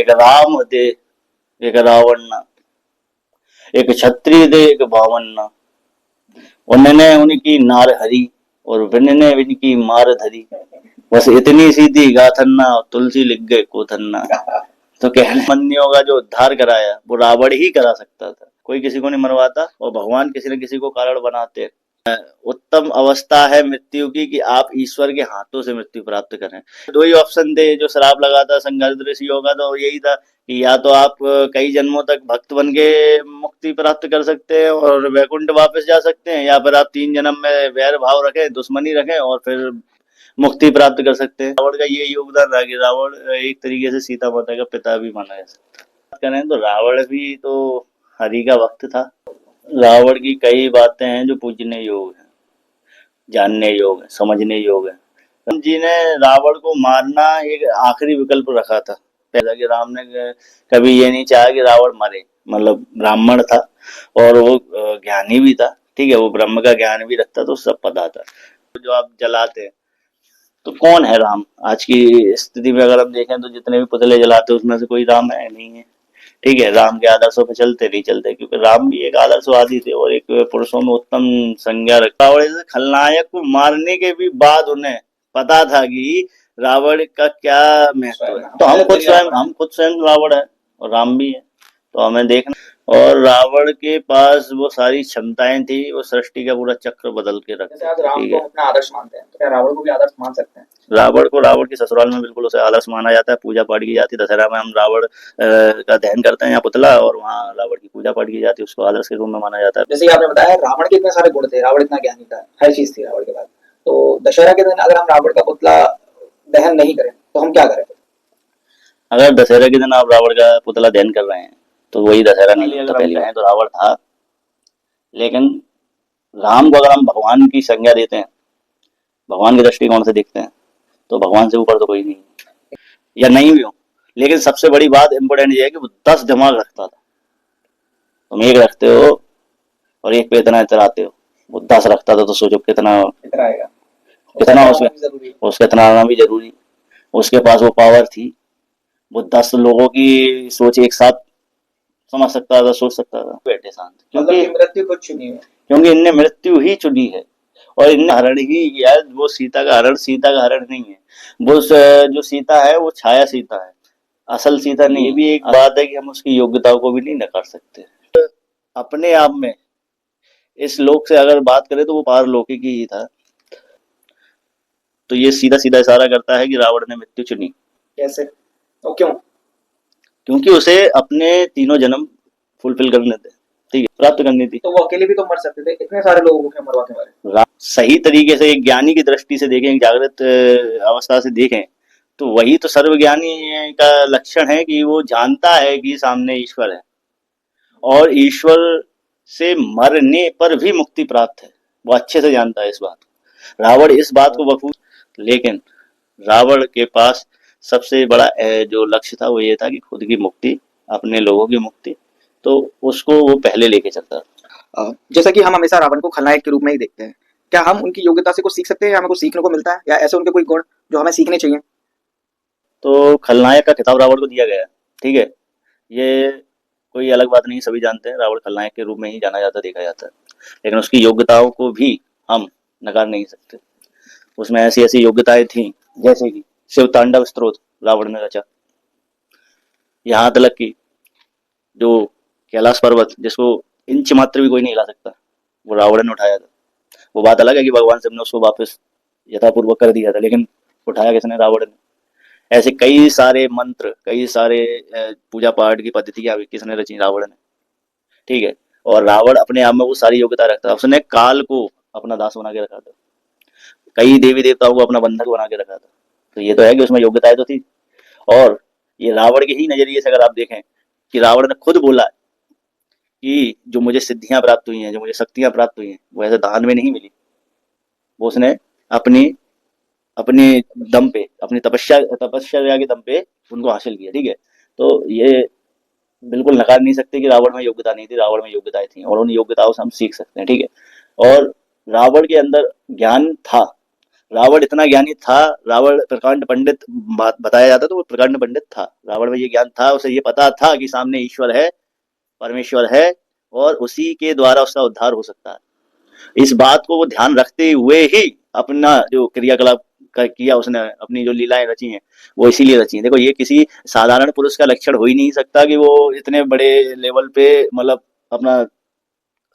एक राम दे एक रावण ना, एक क्षत्रिय दे एक बावन ना, उन्होंने उनकी नार हरी और विनने इनकी मार धरी, बस इतनी सीधी गाथन्ना तुलसी लिख गए कोथन्ना। तो कहने मंदियों का जो उद्धार कराया वो रावण ही करा सकता था, कोई किसी को नहीं मरवाता, और भगवान किसी न किसी को कारण बनाते हैं। उत्तम अवस्था है मृत्यु की कि आप ईश्वर के हाथों से मृत्यु प्राप्त करें। दो ही ऑप्शन थे जो श्राप लगा था संघर्ष ऋषियों का, तो यही था कि या तो आप कई जन्मों तक भक्त बन के मुक्ति प्राप्त कर सकते हैं और वैकुंठ वापस जा सकते हैं, या फिर आप 3 जन्म में वैर भाव रखें, दुश्मनी रखें और फिर मुक्ति प्राप्त कर सकते हैं। रावण का ये योगदान रहा कि रावण एक तरीके से सीता माता का पिता भी माना जा सकता है। बात करें तो रावण भी तो हरि का भक्त था। रावण की कई बातें हैं जो पूजने योग है, जानने योग है, समझने योग है। राम जी ने रावण को मारना एक आखिरी विकल्प रखा था पहला, कि राम ने कभी ये नहीं चाहा कि रावण मरे। मतलब ब्राह्मण था और वो ज्ञानी भी था, ठीक है, वो ब्रह्म का ज्ञान भी रखता, तो सब पता था। जो आप जलाते हैं तो कौन है राम? आज की स्थिति में अगर हम देखें तो जितने भी पुतले जलाते हैं उसमें से कोई राम है नहीं है, ठीक है। राम के आदर्शों पे चलते नहीं चलते, क्योंकि राम भी एक आदर्शवादी थे और एक पुरुषों में उत्तम संज्ञा रखा। और ऐसे खलनायक को मारने के भी बाद उन्हें पता था कि रावण का क्या महत्व है। तो हम खुद स्वयं रावण है और राम भी है, तो हमें देखना। और रावण के पास वो सारी क्षमताएं थी, वो सृष्टि का पूरा चक्र बदल के रखते। जैसे आज राम को अपना आदर्श मानते हैं, तो क्या रावण को भी आदर्श मान सकते हैं? रावण को रावण के ससुराल में बिल्कुल उसे आदर्श माना जाता है, पूजा पाठ की जाती है। दशहरा में हम रावण का दहन करते हैं यहाँ पुतला, और वहाँ रावण की पूजा पाठ की जाती है, उसको आदर्श के रूप में माना जाता है। जैसे आपने बताया रावण के इतने सारे गुण थे, रावण इतना ज्ञानी था, हर चीज थी रावण के पास, तो दशहरा के दिन अगर हम रावण का पुतला दहन नहीं करें तो हम क्या करें? अगर दशहरा के दिन आप रावण का पुतला दहन कर रहे हैं तो वही दशहरा नहीं होता। पहले कहें तो रावण था, लेकिन राम को अगर हम भगवान की संज्ञा देते हैं, भगवान के दृष्टिकोण से देखते हैं, तो भगवान से ऊपर तो कोई नहीं, या नहीं भी हो। लेकिन सबसे बड़ी बात इंपॉर्टेंट ये है कि वो 10 दिमाग रखता था। तुम एक रखते हो और एक पे इतना इतराते हो, वो 10 रखता था, तो सोचो कितना कितना उसके इतना आना भी जरूरी। उसके पास वो पावर थी, वो 10 लोगों की सोच एक साथ समझ सकता था, सोच सकता था। बैठे शांत, क्योंकि मृत्यु को चुनी है, क्योंकि इनने मृत्यु ही चुनी है और इनने हरण ही किया। वो सीता का हरण नहीं है। वो जो सीता है वो छाया सीता है, असल सीता नहीं। ये भी एक बात है कि हम उसकी योग्यताओं को भी नहीं नकार सकते। अपने आप में इस लोक से अगर बात करें तो वो पारलौकिक ही था। तो ये सीधा सीधा इशारा करता है कि रावण ने मृत्यु चुनी। कैसे और क्यों? क्योंकि उसे अपने 3 जन्म फुलफिल करने थे, ठीक है, प्राप्त करनी थी। तो वो अकेले भी तो मर सकते थे, इतने सारे लोगों को क्यों मरवा के मारे? सही तरीके से एक ज्ञानी की दृष्टि से देखें, जागृत अवस्था से देखें, तो वही तो सर्वज्ञानी का लक्षण है कि वो जानता है कि सामने ईश्वर है और ईश्वर से मरने पर भी मुक्ति प्राप्त है। वो अच्छे से जानता है इस बात को। रावण इस बात को बखूबी, लेकिन रावण के पास सबसे बड़ा जो लक्ष्य था वो ये था कि खुद की मुक्ति, अपने लोगों की मुक्ति, तो उसको वो पहले लेके चलता था। जैसा कि हम हमेशा रावण को खलनायक के रूप में ही देखते हैं, क्या हम उनकी योग्यता से कुछ सीख सकते हैं या हमें कुछ सीखने को मिलता है, या ऐसे उनके कोई गुण जो हमें सीखने चाहिए? तो खलनायक का खिताब रावण को दिया गया है, ठीक है, ये कोई अलग बात नहीं, सभी जानते हैं रावण खलनायक के रूप में ही जाना जाता, देखा जाता है। लेकिन उसकी योग्यताओं को भी हम नकार नहीं सकते। उसमें ऐसी ऐसी योग्यताएं थी, जैसे कि शिव तांडव स्तोत्र रावण ने रचा। यहाँ तक कि जो कैलाश पर्वत, जिसको इंच मात्र भी कोई नहीं हिला सकता, वो रावण ने उठाया था। वो बात अलग है कि भगवान शिव ने उसको वापस यथापूर्वक कर दिया था, लेकिन उठाया किसने? रावण ने। ऐसे कई सारे मंत्र, कई सारे पूजा पाठ की पद्धतियां भी किसने रची? रावण ने, ठीक है। और रावण अपने आप में वो सारी योग्यता रखता था। उसने काल को अपना दास बना के रखा था, कई देवी देवताओं को अपना बंधक बना के रखा था। तो ये तो है कि उसमें योग्यताएं तो थी। और ये रावण के ही नजरिए से अगर आप देखें कि रावण ने खुद बोला कि जो मुझे सिद्धियां प्राप्त हुई हैं, जो मुझे शक्तियां प्राप्त हुई हैं, वो ऐसे दान में नहीं मिली, वो उसने अपनी अपने दम पे, अपनी तपस्या के दम पे उनको हासिल किया, ठीक है। तो ये बिल्कुल नकार नहीं सकते कि रावण में योग्यता नहीं थी, रावण में योग्यताएं थी और उन योग्यताओं से हम सीख सकते हैं, ठीक है। और रावण के अंदर ज्ञान था, रावण इतना ज्ञानी था, रावण प्रकांड पंडित बताया जाता तो वो प्रकांड पंडित था। रावण में ये ज्ञान था, उसे ये पता था कि सामने ईश्वर है, परमेश्वर है, और उसी के द्वारा उसका उद्धार हो सकता है। इस बात को वो ध्यान रखते हुए ही अपना जो क्रियाकलाप किया, उसने अपनी जो लीलाएं रची हैं वो इसीलिए रची हैं। देखो, ये किसी साधारण पुरुष का लक्षण हो ही नहीं सकता कि वो इतने बड़े लेवल पे मतलब अपना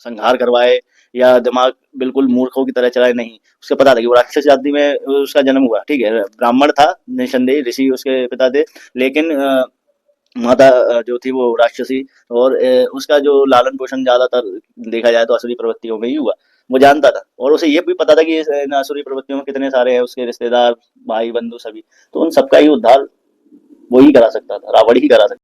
संहार करवाए या दिमाग बिल्कुल मूर्खों की तरह चलाए। नहीं, उसको पता था कि वो राक्षस जाति में उसका जन्म हुआ, ठीक है, ब्राह्मण था निसंदेह, ऋषि उसके पिता थे, लेकिन माता जो थी वो राक्षसी, और उसका जो लालन पोषण ज्यादातर देखा जाए तो असुरी प्रवृत्तियों में ही हुआ। वो जानता था, और उसे ये भी पता था कि इन असुरी प्रवृत्तियों में कितने सारे हैं उसके रिश्तेदार, भाई बंधु सभी, तो उन सबका ही उद्धार वो ही करा सकता था, रावण ही करा सकता था।